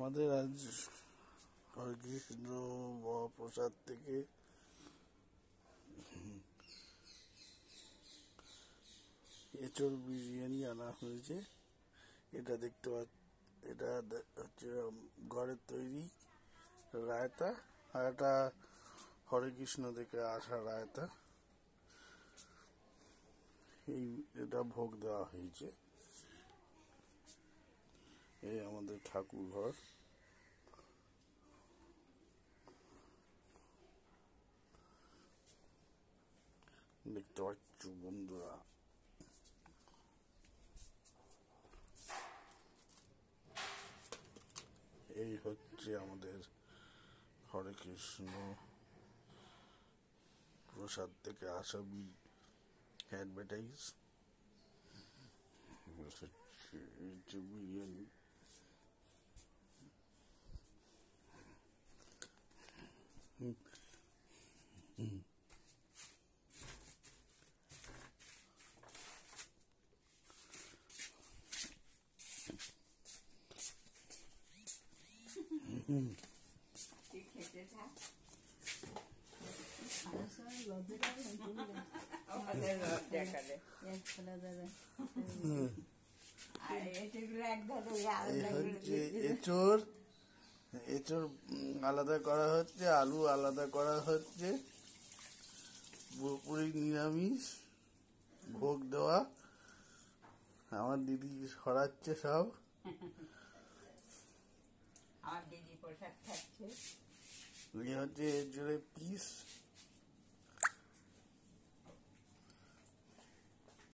আমাদের আজ হরেকৃষ্ণ মহাপ্রসাদ থেকে এঁচোড় বিরিয়ানি আনা হয়েছে। এটা দেখতে এটা হচ্ছে ঘরের তৈরি রায়তা, আর এটা হরেকৃষ্ণ থেকে আসা রায়তা। এটা ভোগ দেওয়া হয়েছে। এই আমাদের ঠাকুর ঘর। দেখতে পাচ্ছ বন্ধুরা, এই হচ্ছে আমাদের হরেকৃষ্ণ প্রসাদ থেকে আসা অ্যাডভার্টাইজ। বিরিয়ানি এঁচোড় আলাদা করা হচ্ছে, আলু আলাদা করা হচ্ছে, পুরোপুরি নিরামিষ ভোগ দেওয়া। আমার দিদি সরাচ্ছে সব। আমার দিদি প্রসাদ খাচ্ছে। হচ্ছে এঁচোড়ের পিস।